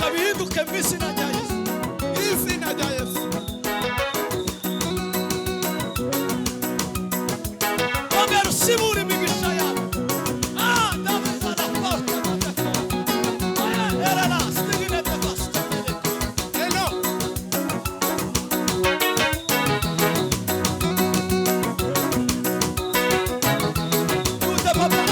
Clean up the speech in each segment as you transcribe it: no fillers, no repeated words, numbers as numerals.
Reka bihinduke mu izina rya Yesu. Izina rya Yesu. Ongera usibure imigisha yawe. Ndabiza na porta na porta. Era la stigine de basta. Hello. Tudo papa.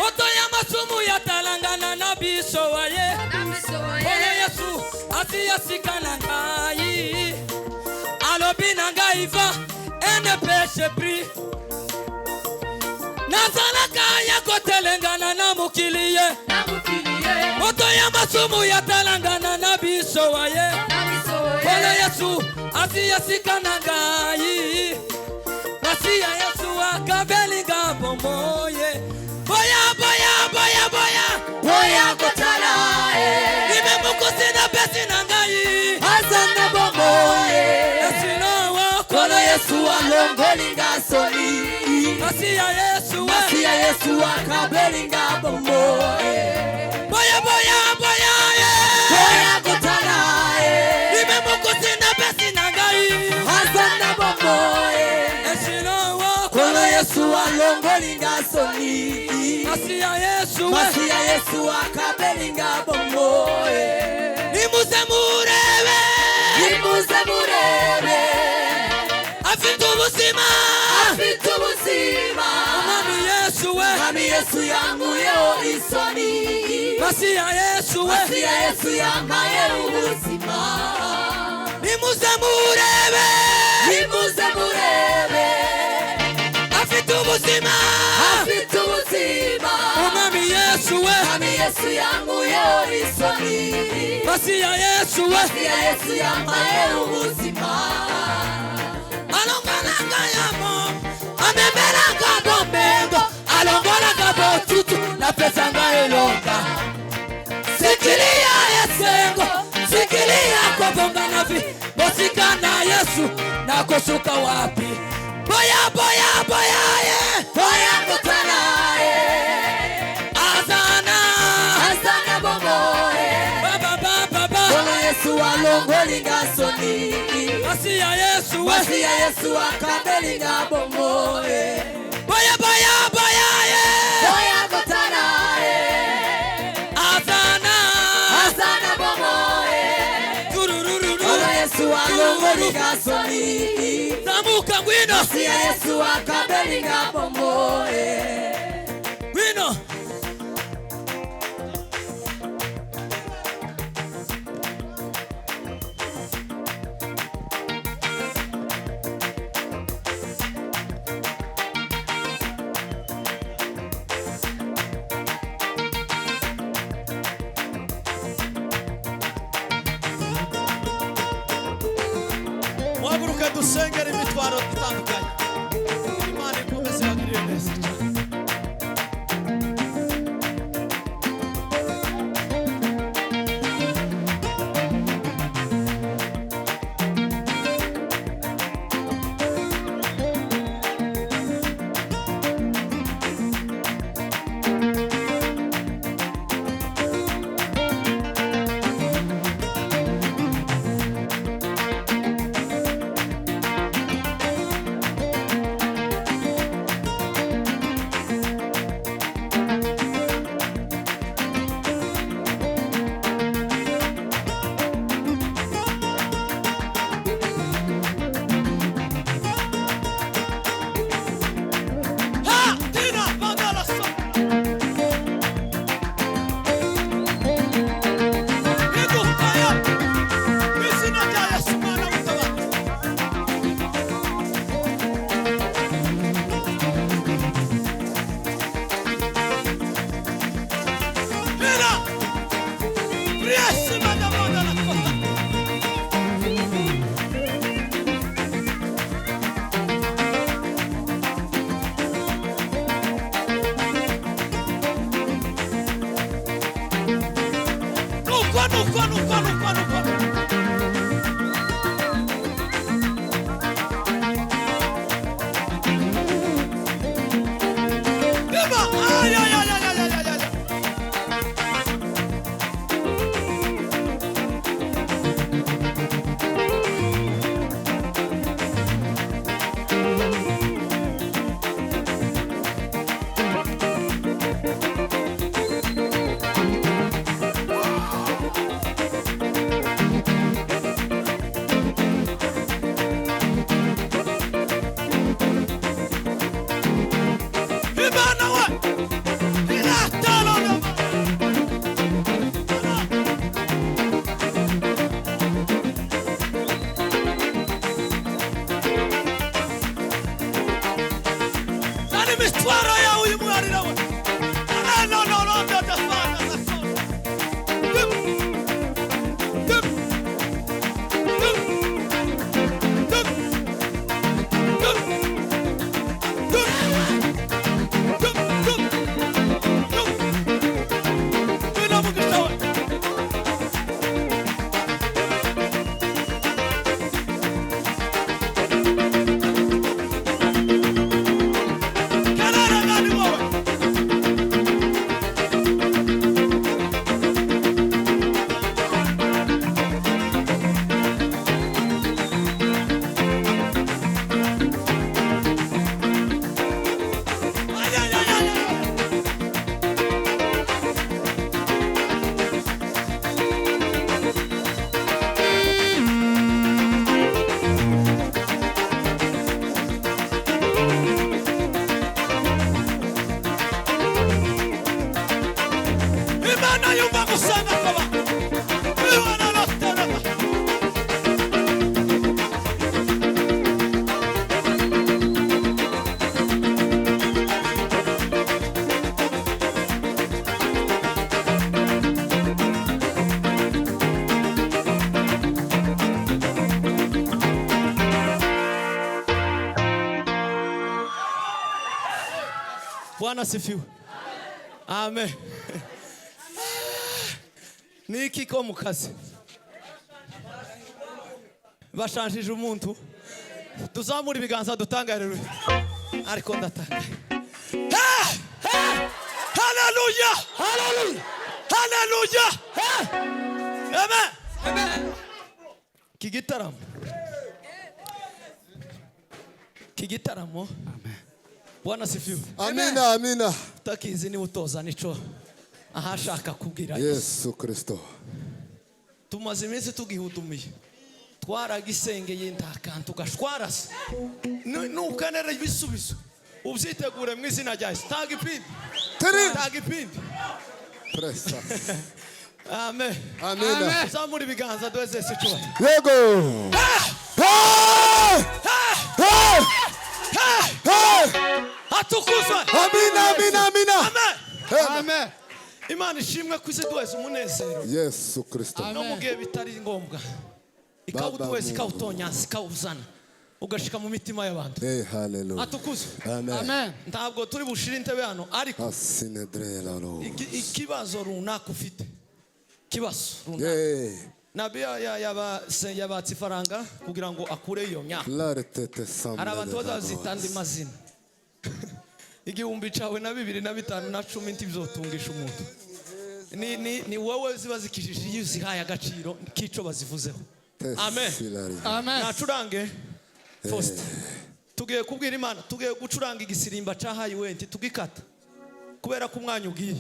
Oto ya masumu ya talangana na biso waye. Ole Yesu asiyasika na ngai. Alobi na ngai va ene peche pri. Nazalaka ya kotelengana na mukiliye. Oto ya masumu ya talangana na biso waye. Ole Yesu asiyasika na ngai. Masiya Yesu akabelinga bomoye. Boya boya boya boya boya kotala nimemukusi na pesi na ngai azana bomoye esinowa kono Yesu alongolinga soli Masiya Yesu akabelinga bomoye boya boya boya boya kotala nimemukusi na pesi na ngai azana bomoye esinowa kono Yesu alongolinga soli Masiya Yesu akabelinga bomoye nimuze murebe afite ubuzima Mami Yesu yanguyeho isoni Masiya Yesu yambaye ubuzima nimuze murebe afite ubuzima Mami Yesu yanguyeho isoni Masiya Yesu yambaye ubuzima alongalanga yamo amembelanga bombengo alongolanga botutu na pesanga elonga sikilia Yesengo sikilia kwa bonga na vi bosika na Yesu na kosuka wapi boya boya boya boya kotana azana bomoye baba baba alongolinga soni Wasi ya Yesu Wasi ya Yesu akabelinga bomoe Boya boya boya ye Boya gotana Azana bomoe Turururu Yesu alongolinga soni Zamuka ngwino Wasi ya Yesu akabelinga bomoe Ngwino Waguruka dusengera imitwaro itandukanye Imana ikomeze bagirire neza Bwana sifiwe. Amen. Niki ko mukazi bashanjije umuntu tuzamura ibiganza dutangarire ariko ndatanga. Hallelujah, hallelujah, hallelujah. Amen. Kigitaramo. Kigitaramo. Bwana sifiwe. Amina, amina. Takizi ni utoza nico ahashaka kubwira Yesu Kristo. Tumaze iminsi tugihudumiye. Twaragisengeye ndakantu gashwarase. Nukanera ibisubizo. Ubyitegure mu izina rya Yesu. Tagipindi. Tagipindi. Presa. Amen. Amina. Zamuri biganza duweze cyo. Yego. Atukuzwe. Amina, amina, amina. Amen. Amen. Imana ishimwe kwiziduweze umunezero. Yesu Kristo. No mugihe bitari ngombwa. Ikawuduweze ikawutonyasi ikawuzana. Ugashika mu mitima y'abantu. Hallelujah. Atukuzwe. Amen. Ntabwo turi bushira intebe hano ariko asinedrelalo. Ikibazo runaka ufite. Kibazo runaka. Nabiya yabatse ifaranga kugira ngo akure iyo myaka. Hari abantu bazazitanda amazina. Igihumbi cawe na 2005 na 10 ntibizotungisha umuntu. Ni wowe zibazikishije iyo zihaye agaciro kico bazivuzeho. Amen. Amen. Nacurange Faust. Tugiye kubwira Imana, tugiye gucuranga igisirimba cahaye wenti tugikata. Kubera ko umwanya ugiye.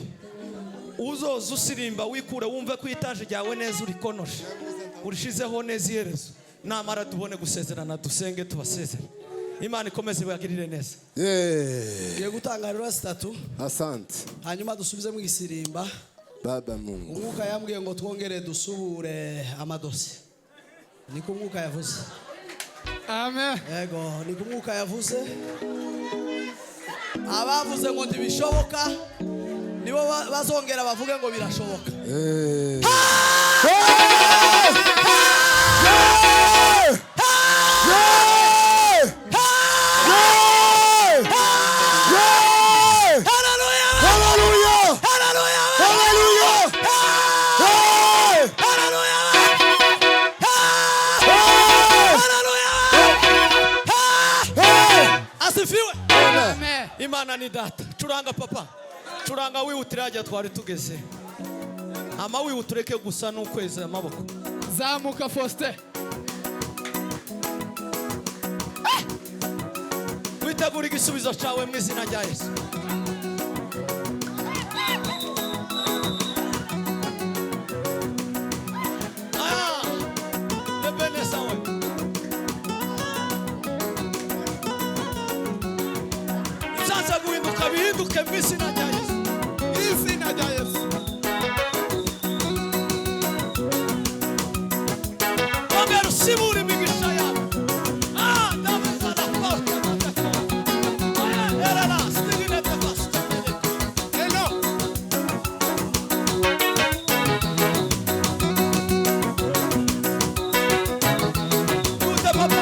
Uzoza usirimba wikure wumve ko itaje ryawe neza uri konosha. Urishizeho neza iherezo. Namara tubone gusezerana dusenge tubasezere. Imana ikomeze bagirire neza. Ye gutangarira 3. Asante. Hanyuma dusubize mu gisirimba. Baba Mungu. Umwuka yambwiye ngo twongere dusubure amadosi. Niko umwuka yavuze. Amen. Yego, niko umwuka yavuze. Abavuze ngo ntibishoboka nibo bazongera bavuge ngo birashoboka. Imana ni data. Curanga papa. Curanga wihutiraje twari tugeze. Ama wihutureke gusa n'ukwezi amaboko. Zamuka Faustin. Witegura igisubizo cyawe mu izina rya Yesu. Bihinduke mu izina rya Yesu. Izina rya Yesu. Ongera usibure imigisha yawe. Ndabiza na porta mateko. Era la stigine de basta. Hello. Tude papa.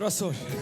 turasora.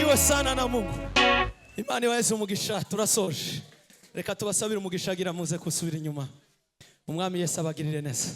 Barikiwe sana na Mungu. Imani ibahe umugisha. Turasoje. Reka tubasabire umugisha agira muze kusubira inyuma. Umwami Yesu abagirire neza.